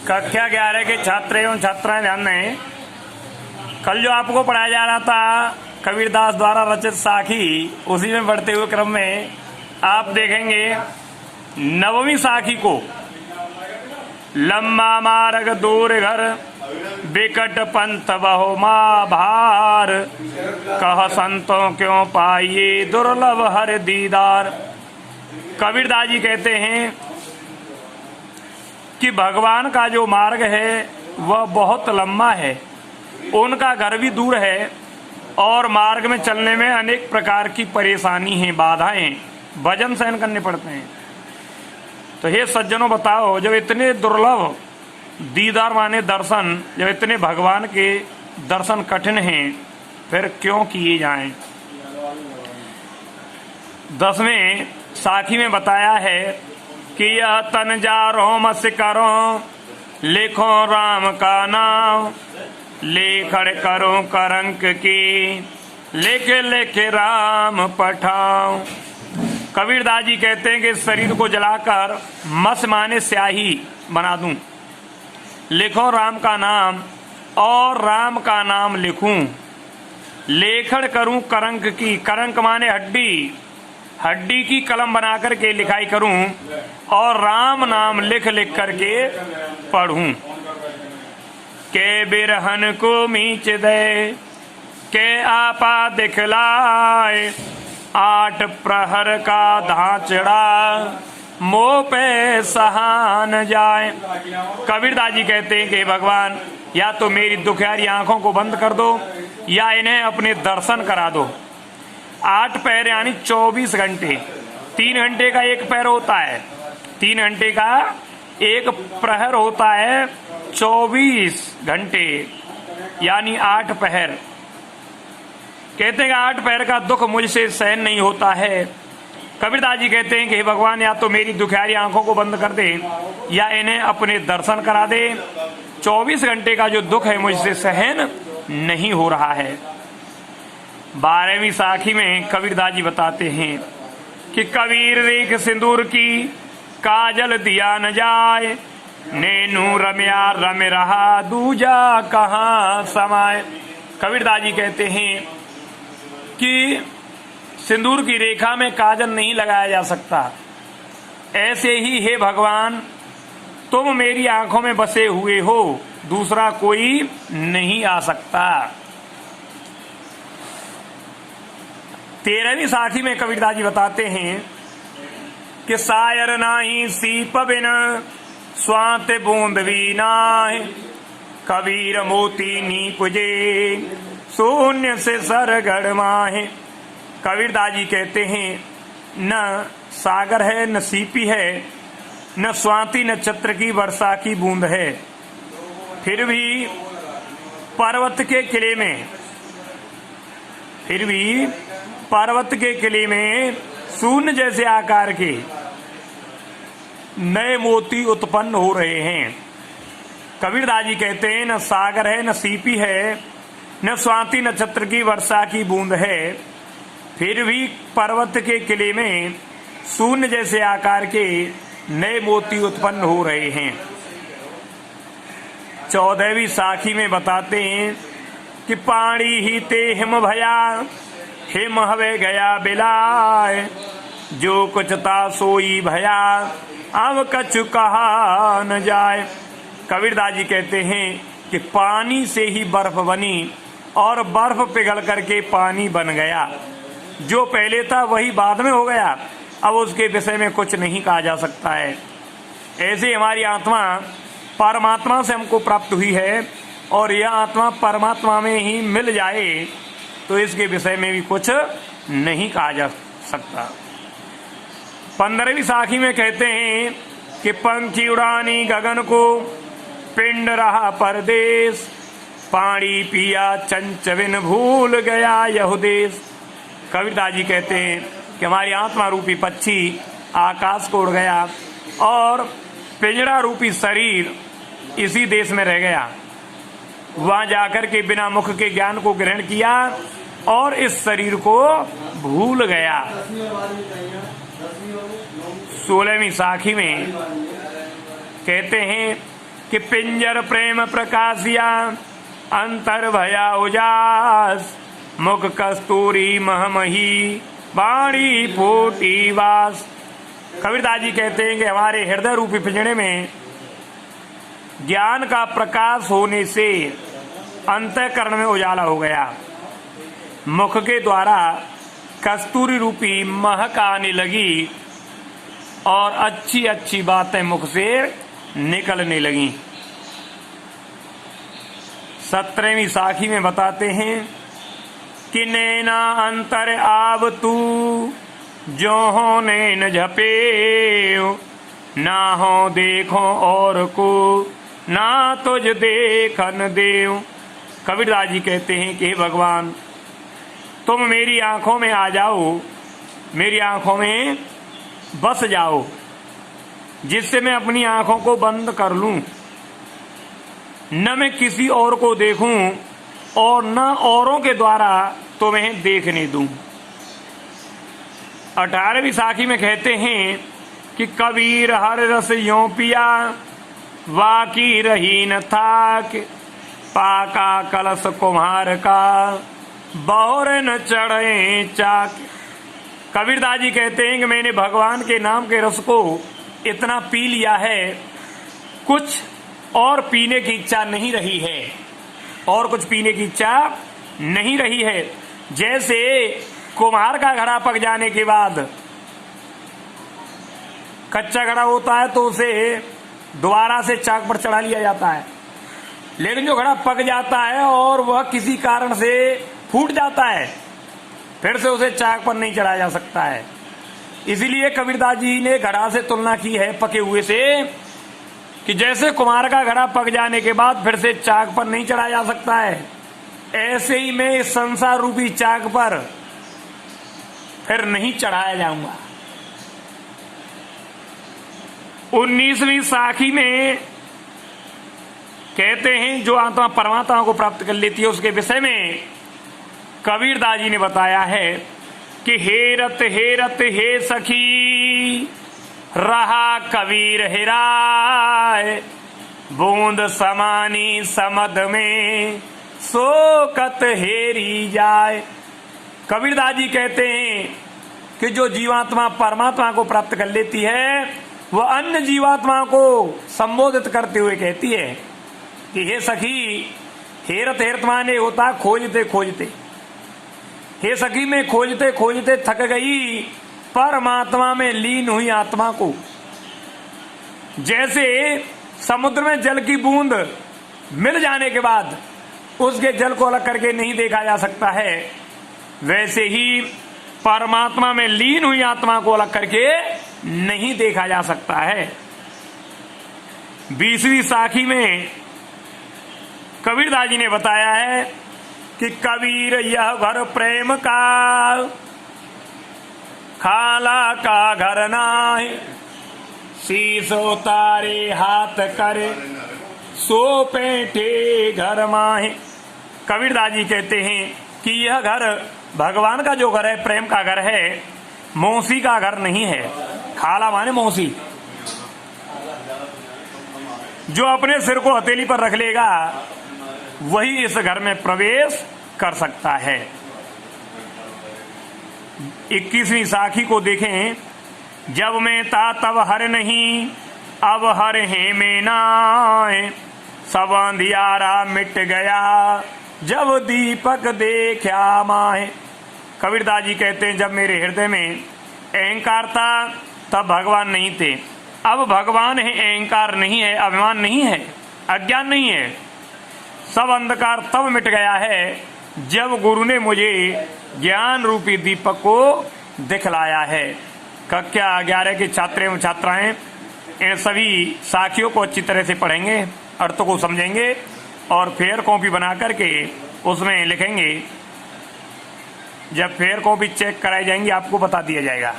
कक्षा 11 के छात्र एवं छात्राएं ध्यान दें। कल जो आपको पढ़ाया जा रहा था कबीरदास द्वारा रचित साखी, उसी में बढ़ते हुए क्रम में आप देखेंगे नववीं साखी को, लंबा मार्ग दूर घर बिकट पंथ बहु मा भार, कह संतों क्यों पाइए दुर्लभ हर दीदार। कबीरदास जी कहते हैं कि भगवान का जो मार्ग है वह बहुत लंबा है, उनका घर भी दूर है और मार्ग में चलने में अनेक प्रकार की परेशानी है, बाधाएं, वजन सहन करने पड़ते हैं। तो हे सज्जनों बताओ, जब इतने दुर्लभ दीदार माने दर्शन, जब इतने भगवान के दर्शन कठिन हैं, फिर क्यों किए जाएं। 10वें साखी में बताया है कि यह तन जारो मस करो, लिखो राम का नाम, लेखड़ करो करंक की, लेके लेके राम पठाओ। कबीरदास जी कहते हैं कि शरीर को जलाकर मस माने स्याही बना दूं, लिखो राम का नाम और राम का नाम लिखूं, लेखड़ करूं करंक की, करंक माने हड्डी, हड्डी की कलम बना करके लिखाई करूं और राम नाम लिख लिख करके पढ़ूं। के बिरहन को मीच दे, के आपा दिखलाए, 8 प्रहर का धांचड़ा, मोह पे सहान जाए। कबीरदास जी कहते हैं कि भगवान या तो मेरी दुखियारी आंखों को बंद कर दो या इन्हें अपने दर्शन करा दो। 8 पहर यानी 24 घंटे, 3 घंटे का एक पहर होता है, 3 घंटे का एक प्रहर होता है, 24 घंटे यानी 8 पहर। कहते हैं कि 8 पहर का दुख मुझसे सहन नहीं होता है। कबीरदास जी कहते हैं कि हे भगवान या तो मेरी दुखियारी आंखों को बंद कर दे या इन्हें अपने दर्शन करा दे। 24 घंटे का जो दुख है मुझसे सहन नहीं हो रहा है। 12वीं साखी में कबीरदास जी बताते हैं कि कबीर रेख सिंदूर की काजल दिया न जाए, नैनू रम्या रम रहा दूजा कहाँ समाए। कबीरदास जी कहते हैं कि सिंदूर की रेखा में काजल नहीं लगाया जा सकता, ऐसे ही हे भगवान तुम मेरी आंखों में बसे हुए हो, दूसरा कोई नहीं आ सकता। 13वीं साखी में कबीरदास जी बताते हैं कि सायर नाही सीप बिन स्वात बूंद भी नाय, कबीर मोती नी पुजे शून्य से सरगढ़ माहे। कबीरदास जी कहते हैं न सागर है, न सीपी है, न स्वाति नक्षत्र की वर्षा की बूंद है, फिर भी पर्वत के किले में, फिर भी पर्वत के किले में शून्य जैसे आकार के नए मोती उत्पन्न हो रहे हैं। कबीरदास जी कहते हैं न सागर है, न सीपी है, न स्वाति नक्षत्र की वर्षा की बूंद है, फिर भी पर्वत के किले में शून्य जैसे आकार के नए मोती उत्पन्न हो रहे हैं। 14वीं साखी में बताते हैं कि पाणी ही ते हिम भया, हिम हवे गया बिलाय, जो कुछ ता सोई भया, अब कछु कहा न जाए। कबीरदास जी कहते हैं कि पानी से ही बर्फ बनी और बर्फ पिघल करके पानी बन गया, जो पहले था वही बाद में हो गया, अब उसके विषय में कुछ नहीं कहा जा सकता है। ऐसे हमारी आत्मा परमात्मा से हमको प्राप्त हुई है और यह आत्मा परमात्मा में ही मिल जाए तो इसके विषय में भी कुछ नहीं कहा जा सकता। 15वीं साखी में कहते हैं कि पंखी उड़ानी गगन को, पिंड रहा परदेश, पानी पिया चंचविन भूल गया यह देश। कबीरदास जी कहते हैं कि हमारी आत्मा रूपी पक्षी आकाश को उड़ गया और पिंजरा रूपी शरीर इसी देश में रह गया, वहां जाकर के बिना मुख के ज्ञान को ग्रहण किया और इस शरीर को भूल गया। 16वीं साखी में कहते हैं कि पिंजर प्रेम प्रकाशिया अंतर भया उजास, मुख कस्तूरी महमही बाणी फूटी वास। कबीरदास जी कहते हैं कि हमारे हृदय रूपी पिंजरे में ज्ञान का प्रकाश होने से अंतःकरण में उजाला हो गया, मुख के द्वारा कस्तूरी रूपी महक आने लगी और अच्छी अच्छी बातें मुख से निकलने लगी। 17वीं साखी में बताते हैं कि नैना अंतर आव तू जो हो नैन झपे, ना हो देखो और को ना तुझ देखन देव। कबीरदास जी कहते हैं कि भगवान तुम मेरी आंखों में आ जाओ, मेरी आंखों में बस जाओ, जिससे मैं अपनी आंखों को बंद कर लूं, न मैं किसी और को देखूं और न औरों के द्वारा तुम्हें देखने दूं। 18वीं साखी में कहते हैं कि कबीर हर रस यों पिया वाकी रही न थाक, पाका कलश कुम्हार का बौर न चढ़े चाक। कबीरदास जी कहते हैं कि मैंने भगवान के नाम के रस को इतना पी लिया है, कुछ और पीने की इच्छा नहीं रही है, और कुछ पीने की इच्छा नहीं रही है। जैसे कुम्हार का घड़ा पक जाने के बाद कच्चा घड़ा होता है तो उसे दोबारा से चाक पर चढ़ा लिया जाता है, लेकिन जो घड़ा पक जाता है और वह किसी कारण से फूट जाता है, फिर से उसे चाक पर नहीं चढ़ाया जा सकता है। इसीलिए कबीरदास जी ने घड़ा से तुलना की है पके हुए से, कि जैसे कुम्हार का घड़ा पक जाने के बाद फिर से चाक पर नहीं चढ़ाया जा सकता है, ऐसे ही मैं इस संसार रूपी चाक पर फिर नहीं चढ़ाया जाऊंगा। 19वीं साखी में कहते हैं जो आत्मा परमात्मा को प्राप्त कर लेती है उसके विषय में कबीरदास जी ने बताया है कि हेरत हेरत हे सखी रहा कबीर हेराय, बूंद समानी समद में सोकत हेरी जाए। कबीरदास जी कहते हैं कि जो जीवात्मा परमात्मा को प्राप्त कर लेती है वह अन्य जीवात्मा को संबोधित करते हुए कहती है कि हे सखी, हेरत हेरत माने होता खोजते खोजते, हे सखी मैं खोजते खोजते थक गई परमात्मा में लीन हुई आत्मा को। जैसे समुद्र में जल की बूंद मिल जाने के बाद उसके जल को अलग करके नहीं देखा जा सकता है, वैसे ही परमात्मा में लीन हुई आत्मा को अलग करके नहीं देखा जा सकता है। 20वीं साखी में कबीरदास जी ने बताया है कि कबीर यह घर प्रेम का खाला का घर नाय, शीश उतारे हाथ करे सो पैठे घर माहे। कबीरदास जी कहते हैं कि यह घर भगवान का जो घर है, प्रेम का घर है, मौसी का घर नहीं है। खाला माने मौसी। जो अपने सिर को हथेली पर रख लेगा वही इस घर में प्रवेश कर सकता है। 21वीं साखी को देखें, जब मैं था तब हर नहीं अब हर है में नाय, सब अंधियारा मिट गया जब दीपक देखा माहे। कबीरदास जी कहते हैं जब मेरे हृदय में अहंकार था तब भगवान नहीं थे, अब भगवान है, अहंकार नहीं है, अभिमान नहीं है, अज्ञान नहीं है। सब अंधकार तब मिट गया है जब गुरु ने मुझे ज्ञान रूपी दीपक को दिखलाया है। कक्षा 11 के छात्र एवं छात्राएं इन सभी साखियों को अच्छी तरह से पढ़ेंगे, अर्थों को समझेंगे और फेयर कॉपी बना करके उसमें लिखेंगे। जब फेयर कॉपी चेक कराई जाएंगी आपको बता दिया जाएगा।